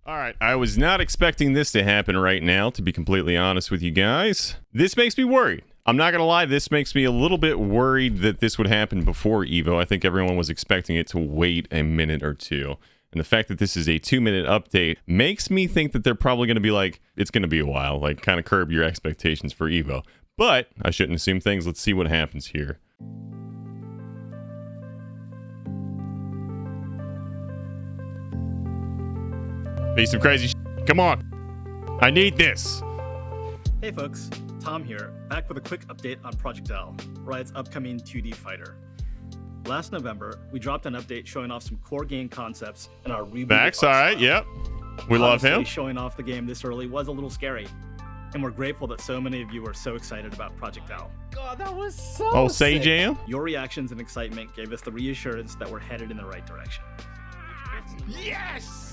All right, I was not expecting this to happen right now, to be completely honest with you guys. This makes me worried. I'm not going to lie, this makes me a little bit worried that this would happen before EVO. I think everyone was expecting it to wait a minute or two. And the fact that this is a 2-minute update makes me think that they're probably going to be like, it's going to be a while, like kind of curb your expectations for EVO. But I shouldn't assume things. Let's see what happens here. Be some crazy shit. Come on. I need this. Hey folks, Tom here, back with a quick update on Project L, Riot's upcoming 2D fighter. Last November, we dropped an update showing off some core game concepts in our reboot. Max, all right, yep. We love him. Showing off the game this early was a little scary, and we're grateful that so many of you were so excited about Project L. God, that was so Oh, sick. Say-Jam? Your reactions and excitement gave us the reassurance that we're headed in the right direction. Yes!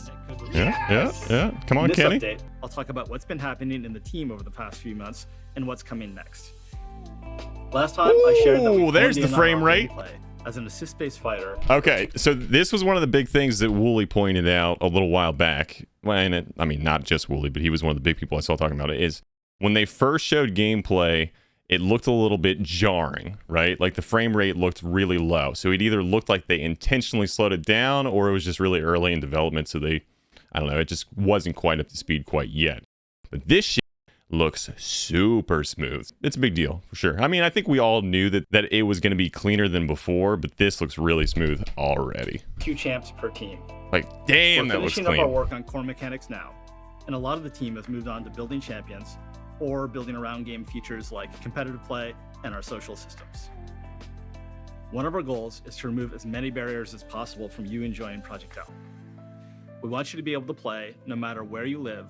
Yeah. Come on, In this Kenny. update, I'll talk about what's been happening in the team over the past few months and what's coming next. Last time I shared that we there's the honed in on frame our rate. gameplay as an assist-based fighter. Okay, so this was one of the big things that Wooly pointed out a little while back. Well, and I mean, not just Wooly, but he was one of the big people I saw talking about it, is when they first showed gameplay, it looked a little bit jarring, right? Like the frame rate looked really low. So it either looked like they intentionally slowed it down or it was just really early in development. So they, I don't know, it just wasn't quite up to speed quite yet. But this shit looks super smooth. It's a big deal for sure. I mean, I think we all knew that it was going to be cleaner than before, but this looks really smooth already. 2 champs per team. Like, damn, that looks We're finishing up our clean. work on core mechanics now, and a lot of the team has moved on to building champions or building around game features like competitive play and our social systems. One of our goals is to remove as many barriers as possible from you enjoying Project L. We want you to be able to play no matter where you live,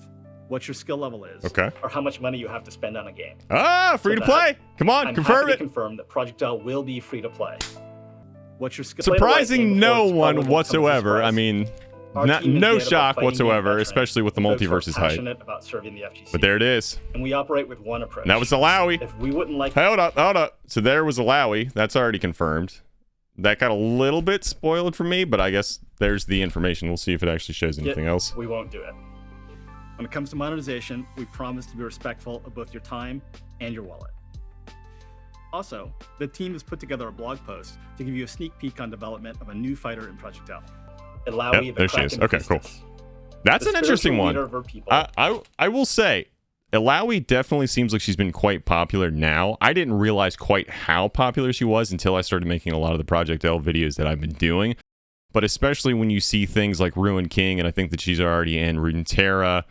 what your skill level is, Okay. or how much money you have to spend on a game. Ah, free to play. Come on, I'm confirm happy it. to confirm that Project L will be free to play. What's your skill? Surprising no one whatsoever. I mean, no shock whatsoever, especially with the multiverses hype. Passionate about serving the FGC. But there it is. And we operate with one approach. That was Illaoi. If we wouldn't like Hold up. So there was Illaoi. That's already confirmed. That got a little bit spoiled for me, but I guess there's the information. We'll see if it actually shows anything else. we won't do it. When it comes to monetization, we promise to be respectful of both your time and your wallet. Also, the team has put together a blog post to give you a sneak peek on development of a new fighter in Project L. Illaoi, Yep, there she is. Kraken Okay, cool. priestess. That's The an interesting spiritual one. leader of her people. I will say, Illaoi definitely seems like she's been quite popular now. I didn't realize quite how popular she was until I started making a lot of the Project L videos that I've been doing. But especially when you see things like Ruin King, and I think that she's already in Runeterra,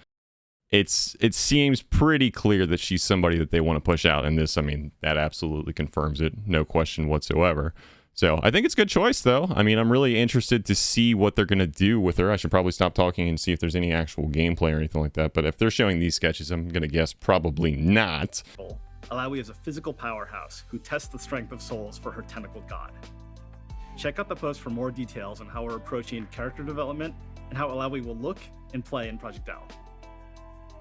it seems pretty clear that she's somebody that they want to push out. And this, I mean, that absolutely confirms it. No question whatsoever. So I think it's a good choice, though. I mean, I'm really interested to see what they're going to do with her. I should probably stop talking and see if there's any actual gameplay or anything like that. But if they're showing these sketches, I'm going to guess probably not. Illaoi is a physical powerhouse who tests the strength of souls for her tentacled god. Check out the post for more details on how we're approaching character development and how Illaoi will look and play in Project L.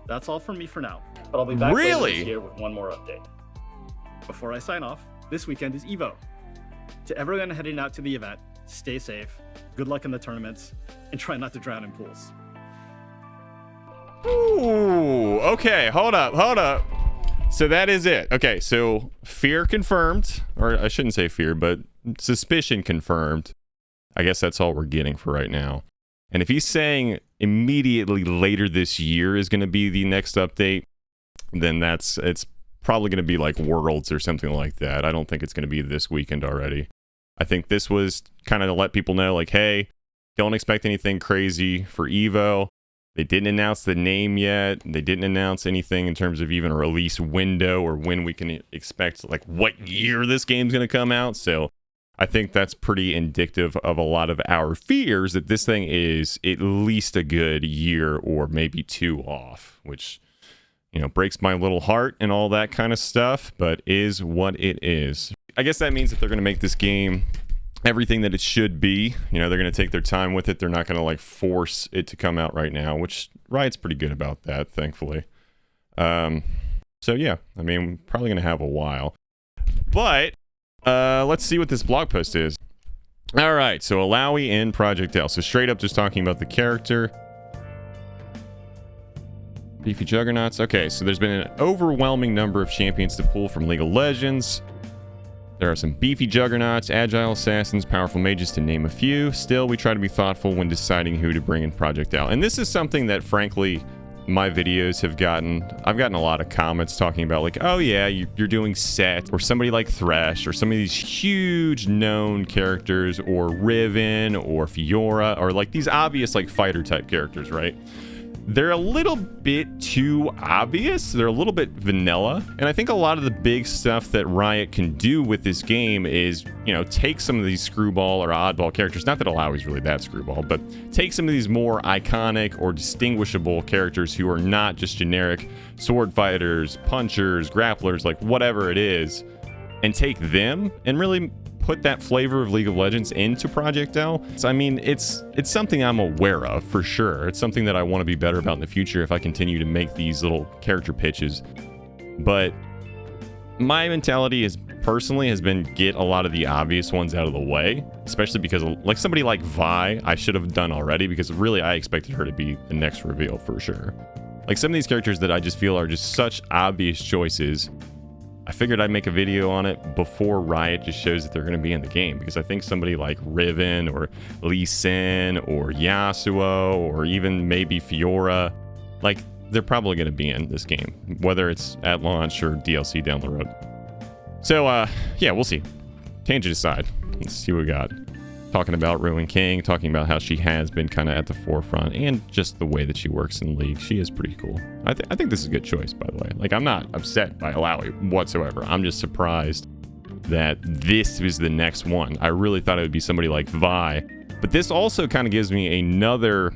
That's all from me for now, but I'll be back later this year with one more update. Before I sign off, this weekend is EVO. To everyone heading out to the event, stay safe, good luck in the tournaments, and try not to drown in pools. Ooh, okay, hold up. So that is it. Okay, so fear confirmed, or I shouldn't say fear, but suspicion confirmed. I guess that's all we're getting for right now. And if he's saying immediately later this year is going to be the next update, then it's probably going to be like Worlds or something like that. I don't think it's going to be this weekend already. I think this was kind of to let people know, like, hey, don't expect anything crazy for EVO. They didn't announce the name yet. They didn't announce anything in terms of even a release window or when we can expect, like, what year this game's going to come out. So I think that's pretty indicative of a lot of our fears that this thing is at least a good year or maybe 2 off, which, you know, breaks my little heart and all that kind of stuff, but is what it is. I guess that means that they're going to make this game everything that it should be. You know, they're going to take their time with it. They're not going to, like, force it to come out right now, which Riot's pretty good about that, thankfully. So, yeah, I mean, probably going to have a while. But let's see what this blog post is. All right, so Illaoi in Project L. So straight up just talking about the character. Beefy Juggernauts. Okay, so there's been an overwhelming number of champions to pull from League of Legends. There are some beefy Juggernauts, agile assassins, powerful mages, to name a few. Still, we try to be thoughtful when deciding who to bring in Project L. And this is something that, frankly, my videos have gotten. I've gotten a lot of comments talking about, like, oh yeah, you're doing Set, or somebody like Thresh, or some of these huge known characters, or Riven, or Fiora, or like these obvious like fighter type characters, right? They're a little bit too obvious. They're a little bit vanilla. And I think a lot of the big stuff that Riot can do with this game is, you know, take some of these screwball or oddball characters. Not that Illaoi's really that screwball, but take some of these more iconic or distinguishable characters who are not just generic sword fighters, punchers, grapplers, like whatever it is, and take them and really put that flavor of League of Legends into Project L. So, I mean, it's something I'm aware of for sure. It's something that I want to be better about in the future if I continue to make these little character pitches. But my mentality is personally has been get a lot of the obvious ones out of the way, especially because like somebody like Vi, I should have done already, because really I expected her to be the next reveal for sure. Like some of these characters that I just feel are just such obvious choices, I figured I'd make a video on it before Riot just shows that they're going to be in the game, because I think somebody like Riven or Lee Sin or Yasuo or even maybe Fiora, like they're probably going to be in this game, whether it's at launch or DLC down the road. So yeah, we'll see. Tangent aside, let's see what we got. Talking about Ruin King, talking about how she has been kind of at the forefront, and just the way that she works in League. She is pretty cool. I think this is a good choice, by the way. Like, I'm not upset by Illaoi whatsoever. I'm just surprised that this is the next one. I really thought it would be somebody like Vi. But this also kind of gives me another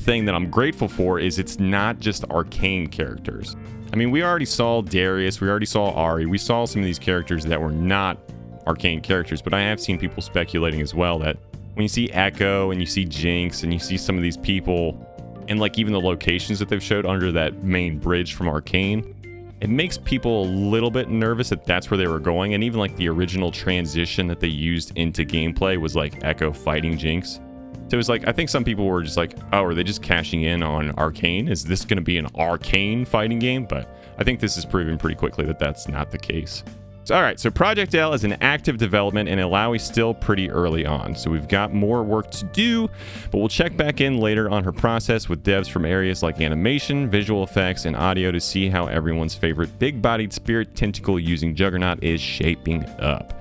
thing that I'm grateful for, is it's not just arcane characters. I mean, we already saw Darius, we already saw Ari, we saw some of these characters that were not arcane characters, but I have seen people speculating as well that when you see Echo and you see Jinx and you see some of these people and like even the locations that they've showed under that main bridge from Arcane, it makes people a little bit nervous that that's where they were going. And even like the original transition that they used into gameplay was like Echo fighting Jinx. So it was like, I think some people were just like, oh, are they just cashing in on Arcane? Is this going to be an Arcane fighting game? But I think this is proven pretty quickly that that's not the case. All right, so Project L is in active development, and Illaoi's still pretty early on, so we've got more work to do, but we'll check back in later on her process with devs from areas like animation, visual effects, and audio to see how everyone's favorite big-bodied spirit tentacle using Juggernaut is shaping up.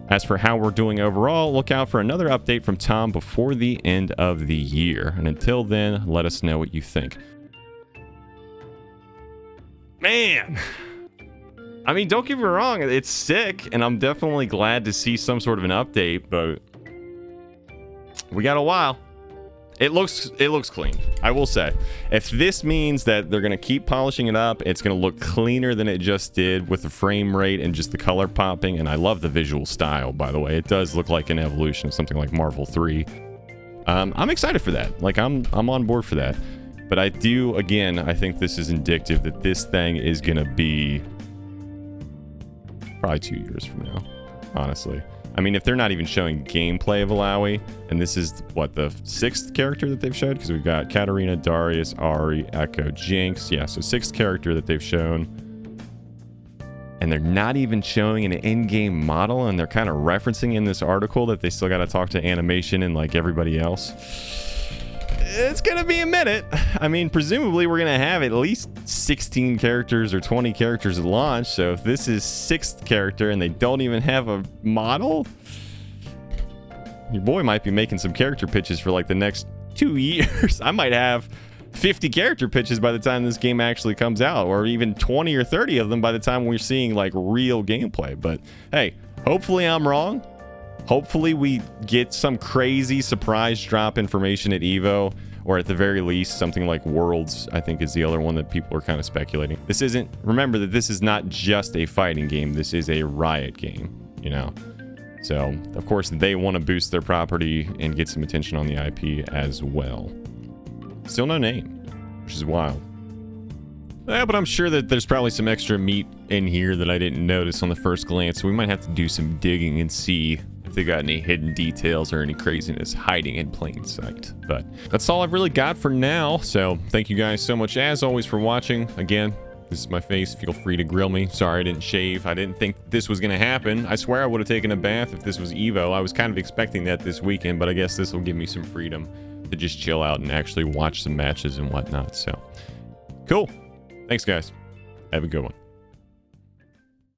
As for how we're doing overall, look out for another update from Tom before the end of the year, and until then, let us know what you think. Man! I mean, don't get me wrong, it's sick, and I'm definitely glad to see some sort of an update, but we got a while. It looks clean, I will say. If this means that they're going to keep polishing it up, it's going to look cleaner than it just did with the frame rate and just the color popping, and I love the visual style, by the way. It does look like an evolution of something like Marvel 3. I'm excited for that. Like, I'm on board for that. But I do, again, I think this is indicative that this thing is going to be probably 2 years from now, honestly. I mean, if they're not even showing gameplay of Illaoi, and this is, what, the 6th character that they've showed? Because we've got Katarina, Darius, Ari, Echo, Jinx. Yeah, so 6th character that they've shown. And they're not even showing an in-game model, and they're kind of referencing in this article that they still got to talk to animation and, like, everybody else. It's gonna be a minute. I mean, presumably we're gonna have at least 16 characters or 20 characters at launch, so if this is 6th character and they don't even have a model, your boy might be making some character pitches for like the next 2 years. I might have 50 character pitches by the time this game actually comes out, or even 20 or 30 of them by the time we're seeing like real gameplay. But hey, hopefully I'm wrong. Hopefully we get some crazy surprise drop information at EVO, or at the very least something like Worlds, I think is the other one that people are kind of speculating. This isn't, remember that this is not just a fighting game, this is a Riot game, you know? So, of course, they want to boost their property and get some attention on the IP as well. Still no name, which is wild. Yeah, but I'm sure that there's probably some extra meat in here that I didn't notice on the first glance, so we might have to do some digging and see if if they got any hidden details or any craziness hiding in plain sight. But that's all I've really got for now. So thank you guys so much, as always, for watching. Again, this is my face. Feel free to grill me. Sorry I didn't shave. I didn't think this was going to happen. I swear I would have taken a bath if this was Evo. I was kind of expecting that this weekend, but I guess this will give me some freedom to just chill out and actually watch some matches and whatnot. So cool. Thanks, guys. Have a good one.